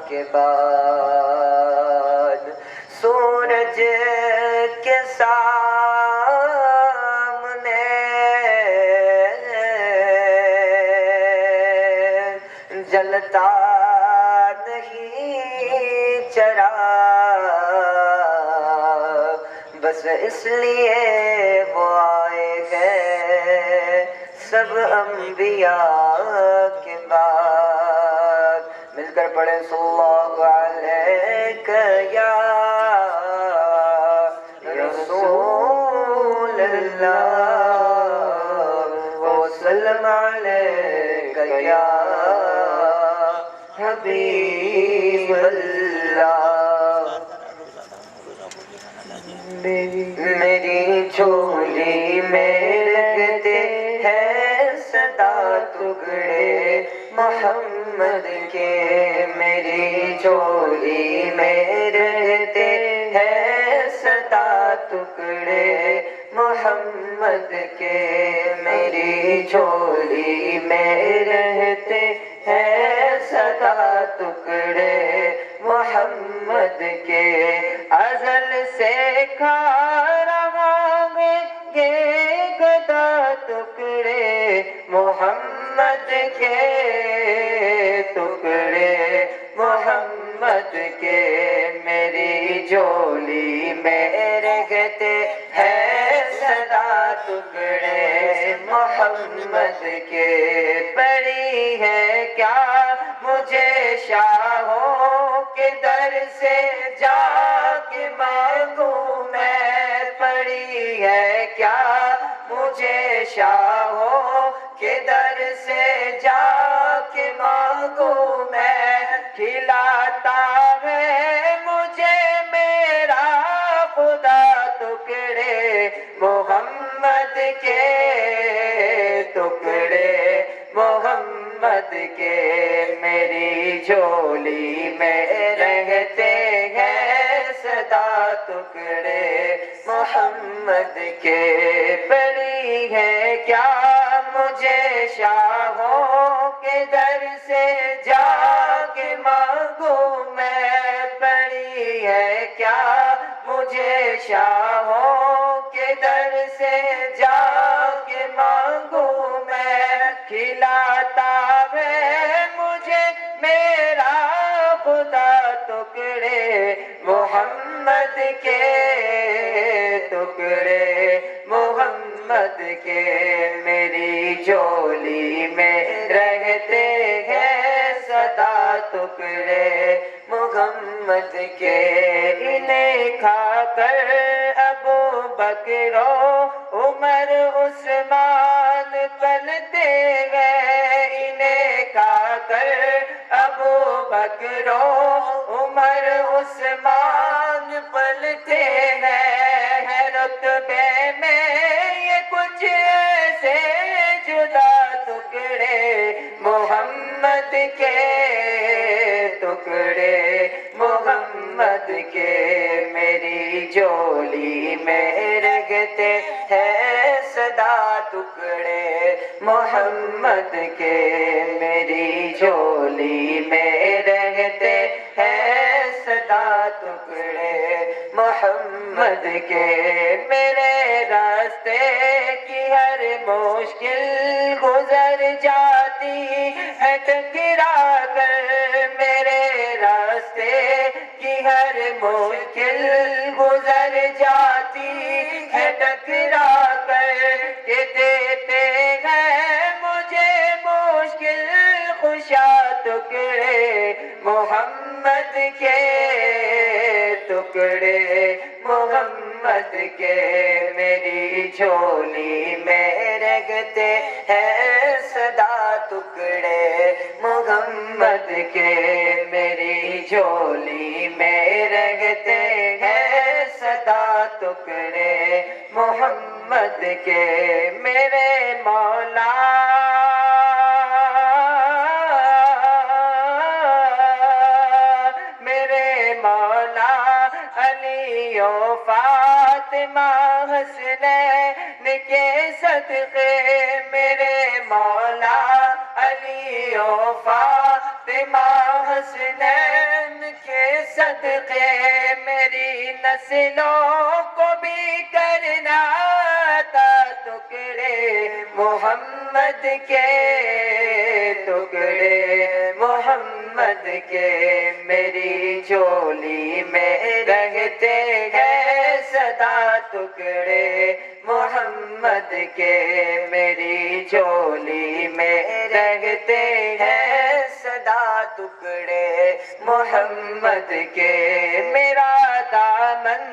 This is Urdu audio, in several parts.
کے بعد سورج کے سامنے جلتا نہیں چراغ، بس اس لیے وہ آئے ہیں سب انبیاء کے بعد۔ مل کر پڑھیں صلی اللہ علیہ یا رسول اللہ وسلم علیک یا حبیب اللہ۔ میری جھولی میں رہتے ہیں صدا ٹکڑے محمد کے، میری جھولی میں رہتے ہیں صدا ٹکڑے محمد کے، میری جھولی میں رہتے ہیں صدا ٹکڑے محمد کے۔ ازل سے کھا رہا ہے یہ گدا ٹکڑے محمد کے، ٹکڑے محمد کے، میری جھولی میں رہتے ہیں صدا ٹکڑے محمد کے۔ پڑی ہے کیا مجھے شاہوں کے در سے جا کے مانگوں میں، پڑی ہے کیا مجھے شاہوں کے در سے جا کے مانگوں میں، کھلاتا ہے مجھے میرا خدا ٹکڑے محمد کے، ٹکڑے محمد کے، میری جھولی میں رہتے ہیں صدا ٹکڑے محمد کے۔ پڑی ہے کیا مجھے شاہوں کے در سے جا کے مانگوں میں، پڑی ہے کیا مجھے شاہوں کے در سے جا کے مانگوں میں، کھلاتا ہے مجھے میرا خدا ٹکڑے محمد کے، ٹکڑے محمد کے، میری جھولی میں رہتے ہیں صدا ٹکڑے محمد کے۔ انہیں کھا کر ابو بکر و عمر عثمان پلتے گئے، انہیں کھا کر ابو بکر و عمر عثمان پلتے ہیں، رتبے میں یہ کچھ ایسے جدا ٹکڑے محمد کے، ٹکڑے محمد کے، میری جھولی میں رہتے ہیں صدا ٹکڑے محمد کے، میری جھولی میں رہتے ہیں صدا ٹکڑے محمد کے۔ میرے راستے کی ہر مشکل گزر جاتی ہے ٹکرا کر، میرے راستے کی ہر مشکل گزر جاتی ہے ٹکرا کر، کہ دیتے ہیں مجھے مشکل خوشا ٹکڑے محمد کے، ٹکڑے محمد کے، میری جھولی میں رہتے ہیں صدا ٹکڑے محمد کے، میری جھولی میں رہتے ہیں صدا ٹکڑے محمد کے، میرے مولا میرے مولا علی و فاطمہ حسنین کے صدقے، میرے مولا علی و فاطمہ فاطمہ حسنین کے صدقے میری نسلوں کو بھی کرنا تھا ٹکڑے محمد کے، ٹکڑے محمد کے میری جھولی میں رہتے ہیں سدا، ٹکڑے محمد کے میری جھولی میں رہتے ہیں سدا، ٹکڑے محمد کے میرا دامن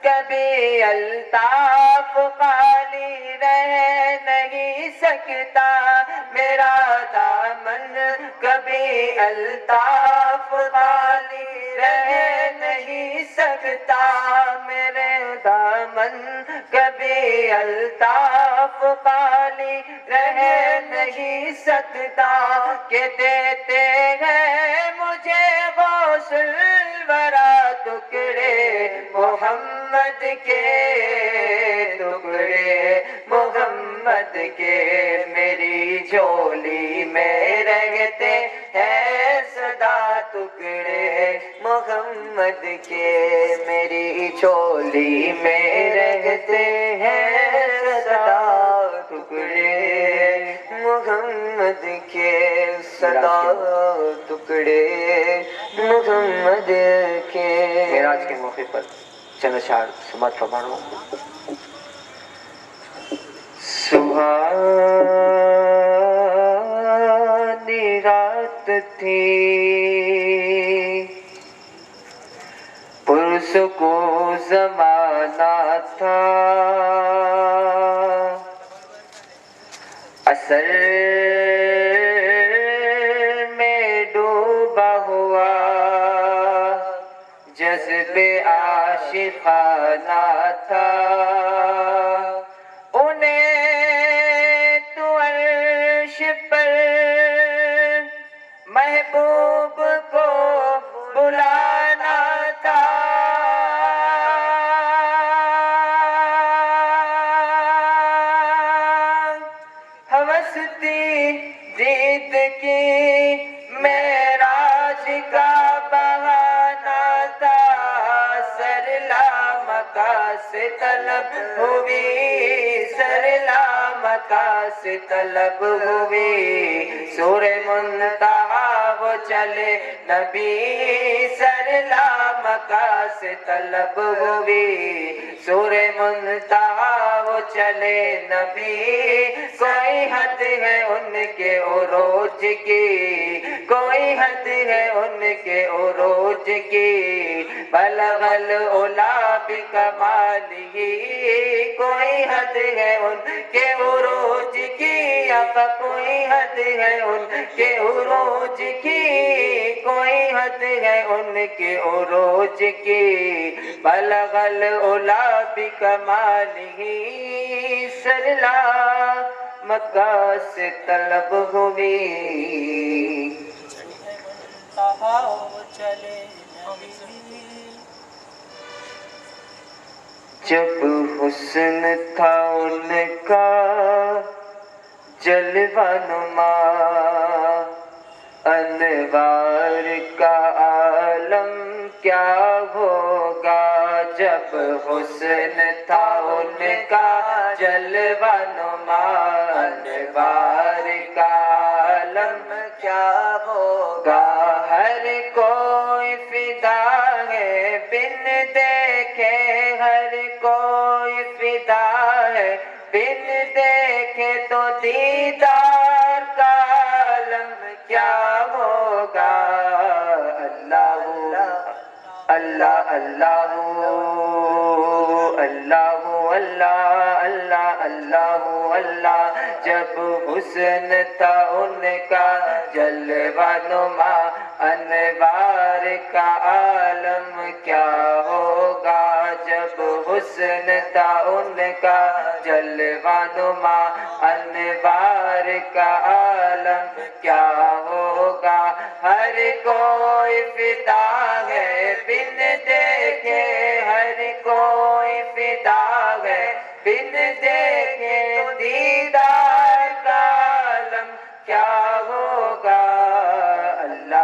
کبھی الطاف خالی رہ نہیں سکتا، میرا دامن کبھی الطاف خالی رہ نہیں سکتا، میرے دامن کبھی الطاف خالی رہ نہیں سکتا، کہ دیتے ہیں مجھے غوث الورا ٹکڑے محمد کے، ٹکڑے محمد کے میری جھولی میں رہتے ہیں سدا، ٹکڑے محمد کے میری جھولی میں رہتے ہیں سدا، ٹکڑے محمد کے سدا، ٹکڑے محمد کے۔ معراج کے موقع پر چند اشعار سماعت فرما رہا ہوں۔ سبحانی رات تھی پرسکون زمانہ تھا، اثر میں ڈوبا ہوا جذب عاشقانہ تھا، انہیں تو عرش پر محبوب کو بلانا تھا، ہوس تھی دید کی معراج کا بہانہ تھا، سرلامکا سے طلب ہوئی، سرلامکا سے طلب ہوئی، سور منتہا وہ چلے نبی، سرلامکا سے طلب ہوئی، سور منتہا وہ چلے نبی، کوئی حد ہے ان کے عروج کی، کوئی حد ہے ان کے عروج کی، بلغ العلا بکمالہ، کوئی حد ہے ان کے عروج کی، آقا کوئی حد ہے ان کے عروج کی، کوئی حد ہے ان کے عروج کی، بلغ العلا بکمالہ، سرلامکا سے طلب ہوئی، جب حسن تھا ان کا جلوہ نما، انوار کا عالم کیا ہوگا، جب حسن تھا ان کا جلوہ نما، انوار کا عالم کیا ہوگا، ہر کوئی فدا ہے بن دیکھے، ہر کوئی فدا ہے بن دیکھے، تو دیدار کا عالم کیا ہوگا، اللہ اللہ اللہ اللہ اللہ اللہ اللہ اللہ، جب حسن تھا ان کا جلوہ نما، انوار کا عالم کیا ہوگا، جب حسن تھا ان کا جلوہ نما، انوار کا عالم کیا ہوگا، ہر کوئی فدا ہے بن دیکھے، ہر کوئی فدا ہے بن دیکھے، دیدار کا عالم کیا ہوگا، اللہ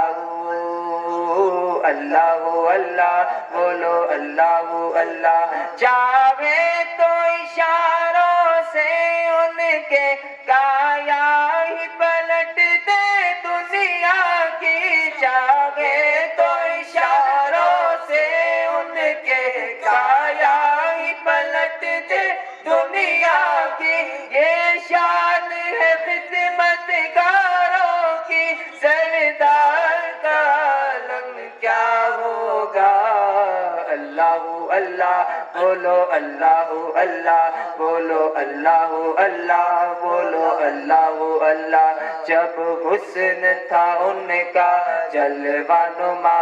اللہ اللہ بولو اللہ اللہ چاہے تو اشاروں سے ان کے کایا ہی پلٹ دے دنیا کی چاہے تو اشاروں سے ان کے کایا ہی پلٹ دے دنیا کی یہ شان ہے خدمت گاروں کی سردار کا عالم کیا ہوگا اللہ اللہ بولو اللہ اللہ بولو اللہ اللہ بولو اللہ اللہ جب حسن تھا ان کا جلوہ نما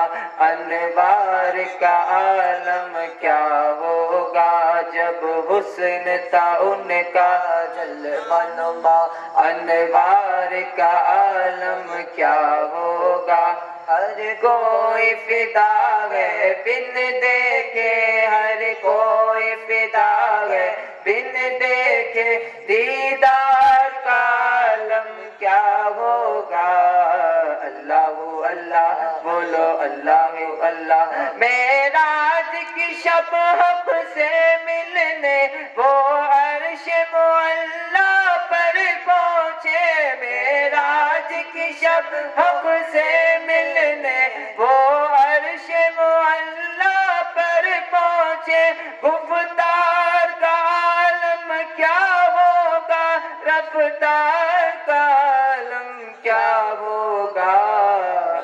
انوار کا عالم کیا ہوگا جب حسن تھا ان کا جلوہ نما انوار کا عالم کیا ہوگا ہر کوئی فدا ہے بن دیکھے ہر کوئی فدا ہے بن دیکھے دیدار کا عالم کیا ہوگا اللہ اللہ بولو اللہ اللہ معراج کی شب حق سے ملنے وہ عرش معلا پر پہنچے معراج کی شب حق سے ملنے وہ عرش معلا پر پہنچے گفتار کا عالم کیا ہوگا رفتار کا عالم کیا ہوگا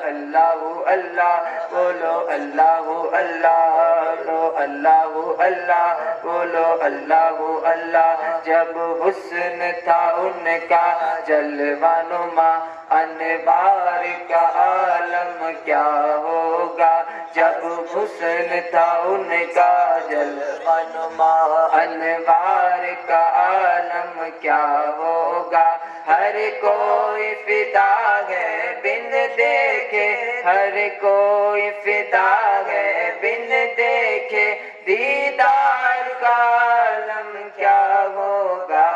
اللہ اللہ بولو اللہ اللہ بولو اللہ اللہ بولو اللہ اللہ جب حسن تھا ان کا جلوہ نما انوار کا عالم کیا ہوگا جب حسن تھا ان کا جلوہ نما انوار کا عالم کیا ہوگا ہر کوئی فدا ہے بن دیکھے ہر کوئی فدا ہے بن دیکھے دیدار کا عالم کیا ہوگا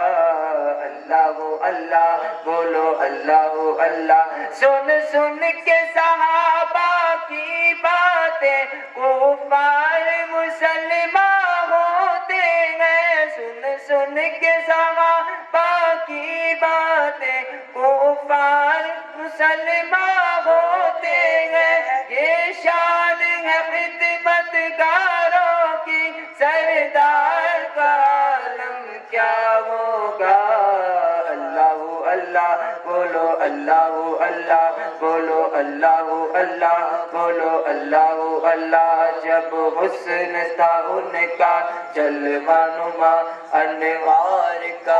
اللہ اللہ بولو اللہ اللہ سن سن کے صحابہ کی باتیں کفار مسلمان ہوتے ہیں سن سن کے صحابہ کی باتیں کفار مسلمان ہوتے ہیں یہ شان ہے خدمت گاروں کی سردار کا عالم کیا ہوگا اللہ اللہ بولو اللہ اللہ بولو اللہ اللہ بولو اللہ اللہ جب حسن تھا ان کا جلوہ نما انوار کا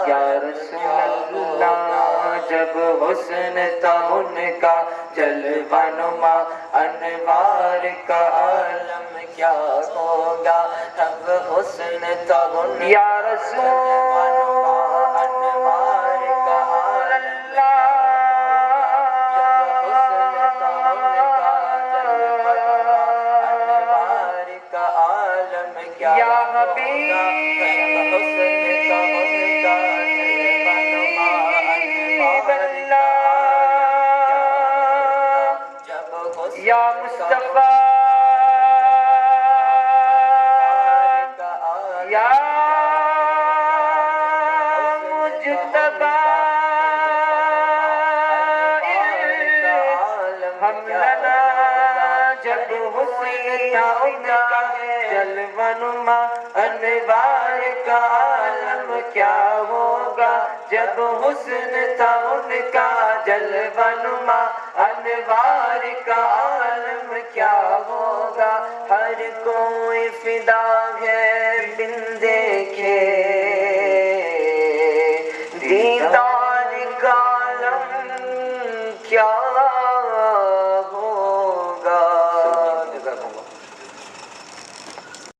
یا رسول اللہ جب حسن تھا ان کا جلوہ نما انوار کا عالم کیا ہوگا جب حسن تھا ان یا رسول انوار کا یا حبیب اللہ یا مصطفیٰ یا مجتبیٰ ہم لنا جب حسن تھا ان کا جلوہ نما انوار کا عالم کیا ہوگا جب حسن تھا ان کا جلوہ نما انوار کا عالم کیا ہوگا ہر کوئی فدا ہے بن دیکھے دیدار کا عالم کیا